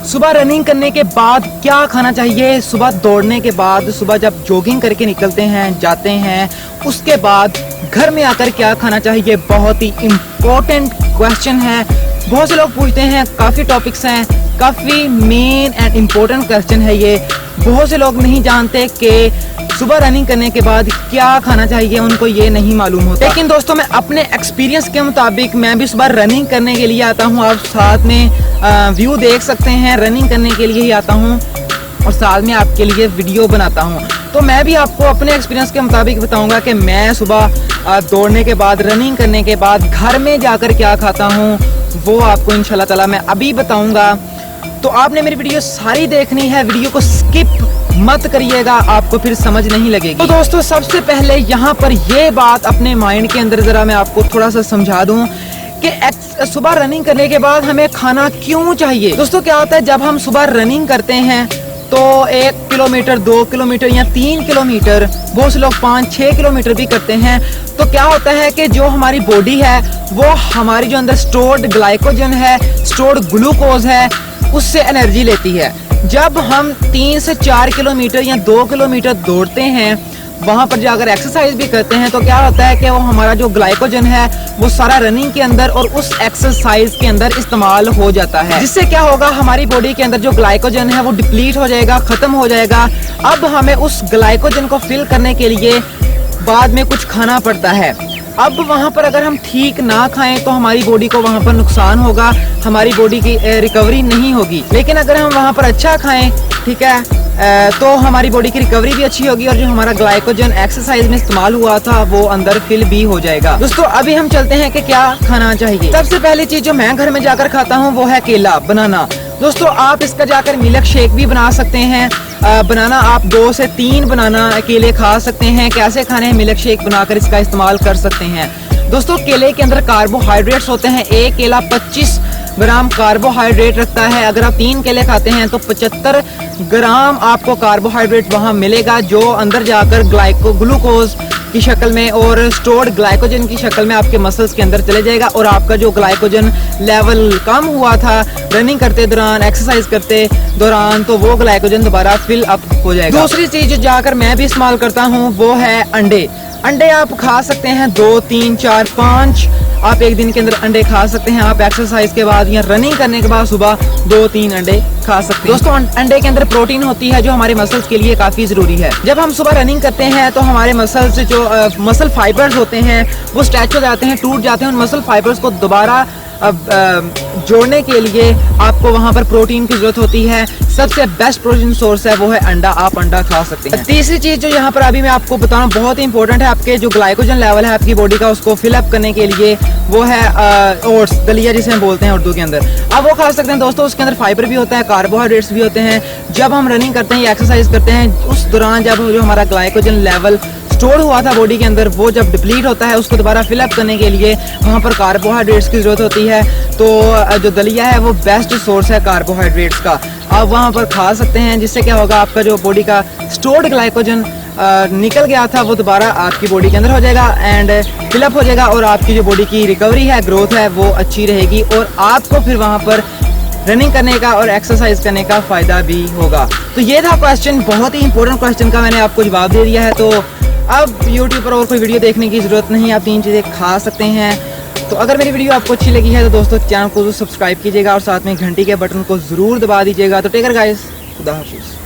सुबह रनिंग करने के बाद क्या खाना चाहिए, सुबह दौड़ने के बाद, सुबह जब जॉगिंग करके निकलते हैं जाते हैं उसके बाद घर में आकर क्या खाना चाहिए, बहुत ही इम्पोर्टेंट क्वेश्चन है। बहुत से लोग पूछते हैं, काफ़ी टॉपिक्स हैं, काफ़ी मेन एंड इम्पोर्टेंट क्वेश्चन है ये। बहुत से लोग नहीं जानते कि सुबह रनिंग करने के बाद क्या खाना चाहिए, उनको ये नहीं मालूम होता। लेकिन दोस्तों मैं अपने एक्सपीरियंस के मुताबिक मैं भी सुबह रनिंग करने के लिए आता हूँ। आप साथ में व्यू देख सकते हैं, रनिंग करने के लिए ही आता हूँ और साथ में आपके लिए वीडियो बनाता हूँ। तो मैं भी आपको अपने एक्सपीरियंस के मुताबिक बताऊँगा कि मैं सुबह दौड़ने के बाद, रनिंग करने के बाद घर में जाकर क्या खाता हूँ, वो आपको इंशाल्लाह ताला मैं अभी बताऊँगा। तो आपने मेरी वीडियो सारी देखनी है, वीडियो को स्किप मत करिएगा, आपको फिर समझ नहीं लगेगी। तो दोस्तों सबसे पहले यहाँ पर ये बात अपने माइंड के अंदर ज़रा मैं आपको थोड़ा सा समझा दूँ कि सुबह रनिंग करने के बाद हमें खाना क्यों चाहिए। दोस्तों क्या होता है, जब हम सुबह रनिंग करते हैं तो 1 किलोमीटर, 2 किलोमीटर या 3 किलोमीटर, बहुत से लोग 5-6 किलोमीटर भी करते हैं, तो क्या होता है कि जो हमारी बॉडी है वो हमारी जो अंदर स्टोर्ड ग्लाइकोजन है, स्टोर्ड ग्लूकोज है, उससे एनर्जी लेती है। जब हम 3 से 4 किलोमीटर या 2 किलोमीटर दौड़ते हैं, वहाँ पर जाकर एक्सरसाइज भी करते हैं, तो क्या होता है कि वो हमारा जो ग्लाइकोजन है वो सारा रनिंग के अंदर और उस एक्सरसाइज के अंदर इस्तेमाल हो जाता है। जिससे क्या होगा, हमारी बॉडी के अंदर जो ग्लाइकोजन है वो डिप्लीट हो जाएगा, खत्म हो जाएगा। अब हमें उस ग्लाइकोजन को फिल करने के लिए बाद में कुछ खाना पड़ता है। अब वहाँ पर अगर हम ठीक ना खाएं तो हमारी बॉडी को वहाँ पर नुकसान होगा, हमारी बॉडी की रिकवरी नहीं होगी। लेकिन अगर हम वहाँ पर अच्छा खाएं, ठीक है, तो हमारी बॉडी की रिकवरी भी अच्छी होगी और जो हमारा ग्लाइकोजन एक्सरसाइज में इस्तेमाल हुआ था वो अंदर फिल भी हो जाएगा। दोस्तों अभी हम चलते हैं कि क्या खाना चाहिए। सबसे पहली चीज जो मैं घर में जाकर खाता हूँ वो है केला, बनाना। दोस्तों आप इसका जाकर मिल्क शेक भी बना सकते हैं। बनाना आप 2 से 3 बनाना केले खा सकते हैं। कैसे खाने हैं, मिल्क शेक बनाकर इसका इस्तेमाल कर सकते हैं। दोस्तों केले के अंदर कार्बोहाइड्रेट्स होते हैं। एक केला 25 ग्राम कार्बोहाइड्रेट रखता है। अगर आप 3 केले खाते हैं तो 75 ग्राम आपको कार्बोहाइड्रेट वहाँ मिलेगा, जो अंदर जाकर ग्लूकोज की शक्ल में और स्टोर्ड ग्लाइकोजन की शक्ल में आपके मसल्स के अंदर चले जाएगा और आपका जो ग्लाइकोजन लेवल कम हुआ था रनिंग करते दौरान, एक्सरसाइज करते दौरान, तो वो ग्लाइकोजन दोबारा फिल अप हो जाएगा। दूसरी चीज जो जाकर मैं भी इस्तेमाल करता हूँ वो है अंडे। अंडे आप खा सकते हैं 2, 3, 4, 5 आप एक दिन के अंदर अंडे खा सकते हैं। आप एक्सरसाइज के बाद या रनिंग करने के बाद सुबह 2-3 अंडे खा सकते हैं। दोस्तों अंडे के अंदर प्रोटीन होती है जो हमारे मसल्स के लिए काफी जरूरी है। जब हम सुबह रनिंग करते हैं तो हमारे मसल्स जो मसल फाइबर्स होते हैं वो स्ट्रेच हो जाते हैं, टूट जाते हैं। उन मसल फाइबर्स को दोबारा जोड़ने के लिए आपको वहाँ पर प्रोटीन की जरूरत होती है। सबसे बेस्ट प्रोटीन सोर्स है वो है अंडा, आप अंडा खा सकते हैं। तीसरी चीज जो यहाँ पर अभी मैं आपको बताऊँ बहुत ही इंपॉर्टेंट है, आपके जो ग्लाइकोजन लेवल है आपकी बॉडी का उसको फिल अप करने के लिए, वो है ओट्स, दलिया जिसे हम बोलते हैं उर्दू के अंदर। आप वो खा सकते हैं दोस्तों। उसके अंदर फाइबर भी होता है, कार्बोहाइड्रेट्स भी होते हैं। जब हम रनिंग करते हैं या एक्सरसाइज करते हैं उस दौरान जब जो हमारा ग्लाइकोजन लेवल स्टोर हुआ था बॉडी के अंदर वो जब डिप्लीट होता है उसको दोबारा फिलअप करने के लिए वहाँ पर कार्बोहाइड्रेट्स की जरूरत होती है। तो जो दलिया है वो बेस्ट सोर्स है कार्बोहाइड्रेट्स का, आप वहाँ पर खा सकते हैं। जिससे क्या होगा, आपका जो बॉडी का स्टोर्ड ग्लाइकोजन निकल गया था वो दोबारा आपकी बॉडी के अंदर हो जाएगा एंड फिलअप हो जाएगा और आपकी जो बॉडी की रिकवरी है, ग्रोथ है, वो अच्छी रहेगी और आपको फिर वहाँ पर रनिंग करने का और एक्सरसाइज करने का फायदा भी होगा। तो ये था क्वेश्चन, बहुत ही इंपॉर्टेंट क्वेश्चन का मैंने आपको जवाब दे दिया है। तो अब यूट्यूब पर और कोई वीडियो देखने की ज़रूरत नहीं, आप 3 चीज़ें खा सकते हैं। तो अगर मेरी वीडियो आपको अच्छी लगी है तो दोस्तों चैनल को सब्सक्राइब कीजिएगा और साथ में घंटी के बटन को ज़रूर दबा दीजिएगा। तो टेक केयर गाइस, खुदा हाफिज़।